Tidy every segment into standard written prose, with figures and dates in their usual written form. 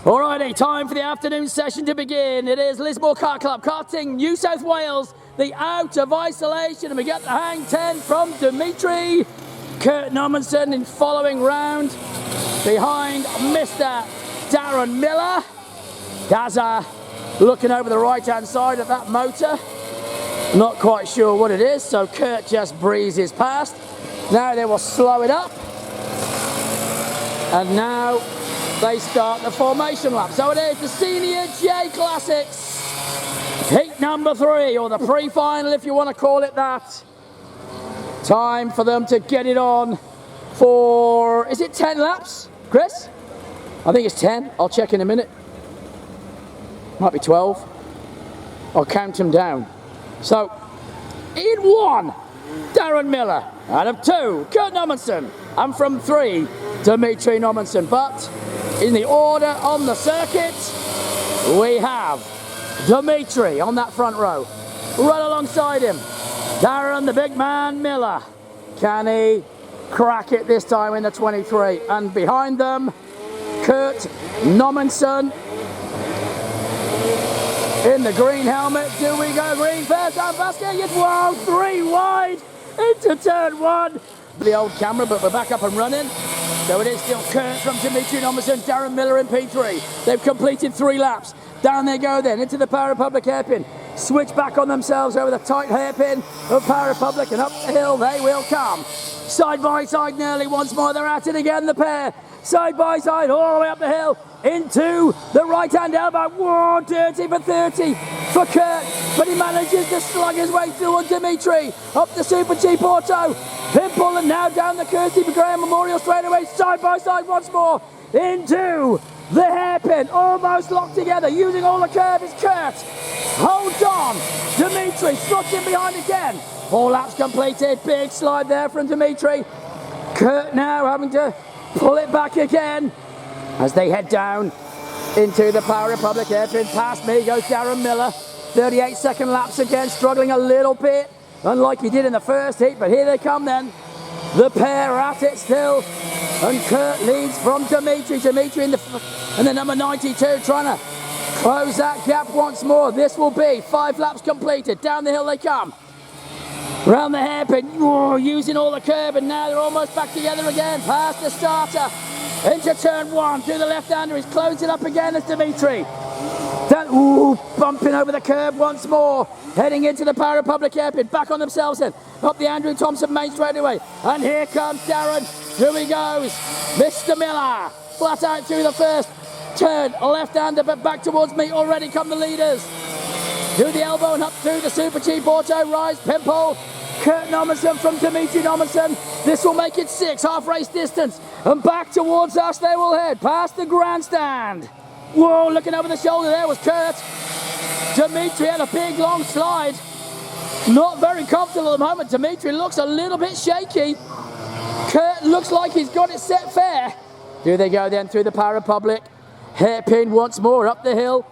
Alrighty, time for the afternoon session to begin. It is Lismore Kart Club, karting New South Wales, the out of isolation, and we get the hang 10 from Dimitri. Kurt Nommensen in following round, behind Mr. Darren Miller. Dazza looking over the right hand side of that motor, not quite sure what it is, so Kurt just breezes past. Now they will slow it up, and now they start the formation lap. So it is the Senior J Classics, heat number 3, or the pre-final if you want to call it that. Time for them to get it on for, is it 10 laps, Chris? I think it's 10, I'll check in a minute. Might be 12. I'll count them down. So, in 1, Darren Miller. Out of 2, Kurt Nommensen. And from 3, Dimitri Nommensen. But in the order on the circuit, we have Dimitri on that front row. Right alongside him, Darren the big man Miller. Can he crack it this time in the 23? And behind them, Kurt Nommensen in the green helmet. Do we go green first? And basket, it's wow, 3 wide into turn 1. The old camera, but we're back up and running. So it is still Kurt from Dimitri Nommensen, Darren Miller in P3. They've completed 3 laps. Down they go then, into the Power Republic hairpin. Switch back on themselves over the tight hairpin of Power Republic, and up the hill they will come. Side by side nearly once more, they're at it again, the pair. Side by side, all the way up the hill, into the right-hand elbow. Whoa, dirty for 30 for Kurt, but he manages to slug his way through on Dimitri. Up the super cheap auto, Pimple, and now down the Kirsty Graham Memorial straightaway, side by side once more, into the hairpin, almost locked together, using all the curve is Kurt. Holds on, Dimitri slots in behind again. 4 laps completed, big slide there from Dimitri. Kurt now having to pull it back again as they head down into the Power Republic hairpin. Past me goes Darren Miller. 38-second laps again, struggling a little bit, unlike he did in the first heat, but here they come then. The pair are at it still, and Kurt leads from Dimitri. Dimitri in the number 92 trying to close that gap once more. This will be 5 laps completed. Down the hill they come. Round the hairpin, using all the curb, and now they're almost back together again. Past the starter, into turn 1, to the left-hander. He's closed it up again as Dimitri. Bumping over the curb once more. Heading into the Power Republic hairpin, back on themselves then. Up the Andrew Thompson main straightaway. And here comes Darren. Here he goes. Mr. Miller. Flat out through the first turn. Left-hander, but back towards me. Already come the leaders. To the elbow and up through the super cheap auto. Rise, Pimple. Kurt Nommensen from Dimitri Nommensen. This will make it 6, half race distance. And back towards us they will head. Past the grandstand. Whoa, looking over the shoulder there was Kurt. Dimitri had a big long slide. Not very comfortable at the moment. Dimitri looks a little bit shaky. Kurt looks like he's got it set fair. Do they go then through the Power Republic? Hairpin once more up the hill.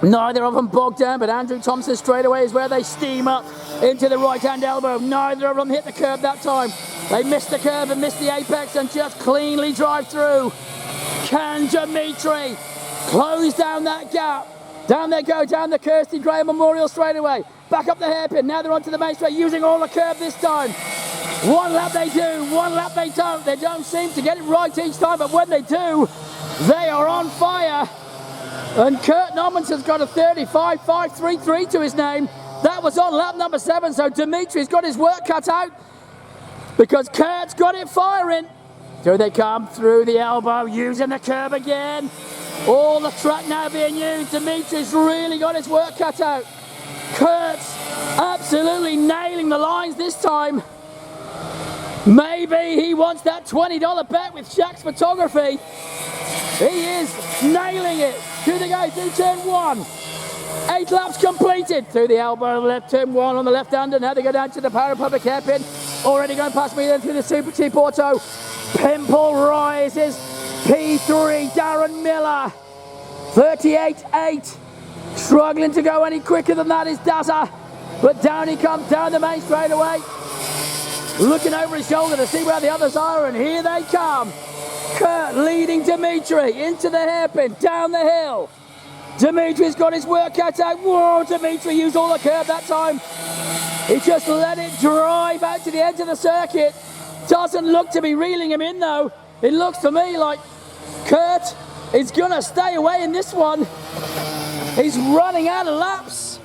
Neither of them bogged down, but Andrew Thompson straightaway is where they steam up into the right-hand elbow. Neither of them hit the curb that time. They missed the curb and missed the apex and just cleanly drive through. Can Dimitri close down that gap? Down they go, down the Kirsty Graham Memorial straightaway. Back up the hairpin, now they're onto the main straight, using all the curb this time. 1 lap they do, 1 lap they don't. They don't seem to get it right each time, but when they do, they are on fire. And Kurt Nommensen's got a 35.533 to his name. That was on lap number 7, so Dimitri's got his work cut out because Kurt's got it firing. So they come through the elbow, using the curb again. All the track now being used. Dimitri's really got his work cut out. Kurt's absolutely nailing the lines this time. Maybe he wants that $20 bet with Shaq's photography. He is nailing it. Through the go, through turn 1. 8 laps completed. Through the elbow, left turn 1 on the left-hander. Now they go down to the Power Republic hairpin. Already going past me then through the super cheap auto. Pimple rises. P3, Darren Miller. 38.8. Struggling to go any quicker than that is Dazza. But down he comes, down the main straightaway. Looking over his shoulder to see where the others are, and here they come. Kurt leading Dimitri into the hairpin, down the hill. Dimitri's got his work cut out. Whoa, Dimitri used all the curb that time. He just let it drive out to the edge of the circuit. Doesn't look to be reeling him in though. It looks to me like Kurt is gonna stay away in this one. He's running out of laps.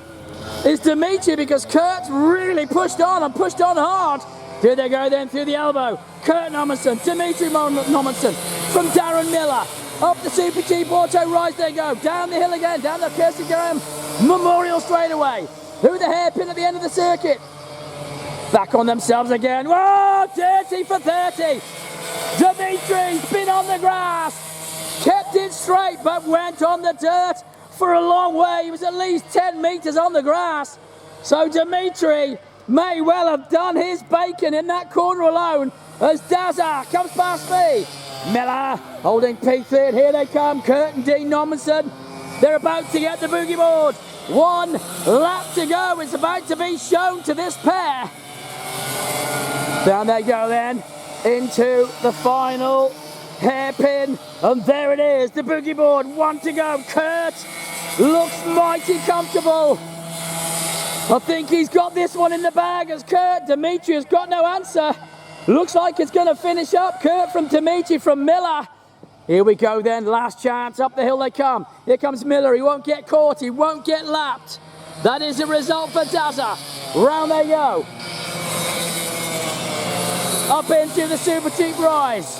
It's Dimitri because Kurt's really pushed on and pushed on hard. Here they go then through the elbow. Kurt Nommensen, Dimitri Nommensen from Darren Miller. Up the Super Jeep Auto rise they go. Down the hill again, down the Kirsty Graham Memorial straightaway. Through the hairpin at the end of the circuit. Back on themselves again. Whoa, dirty for 30. Dimitri's been on the grass. Kept it straight but went on the dirt for a long way. He was at least 10 metres on the grass. So Dimitri may well have done his bacon in that corner alone as Dazza comes past me. Miller holding P3 and here they come. Kurt and Dean Nommensen. They're about to get the boogie board. 1 lap to go. It's about to be shown to this pair. Down they go then into the final hairpin. And there it is, the boogie board. 1 to go. Kurt looks mighty comfortable. I think he's got this one in the bag as Kurt. Dimitri has got no answer. Looks like it's going to finish up. Kurt from Dimitri from Miller. Here we go then, last chance. Up the hill they come. Here comes Miller. He won't get caught. He won't get lapped. That is the result for Dazza. Round they go. Up into the Super Jeep rise.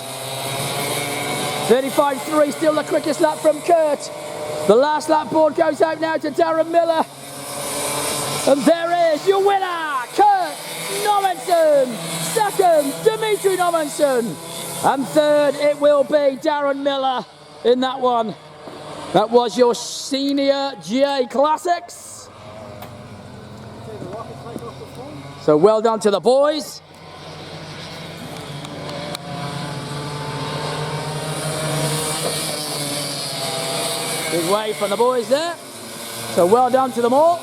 35.3, still the quickest lap from Kurt. The last lap board goes out now to Darren Miller. And there is your winner, Kurt Nommensen. Second, Dimitri Nommensen. And third, it will be Darren Miller in that one. That was your Senior GA Classics. So well done to the boys. Big wave from the boys there. So well done to them all.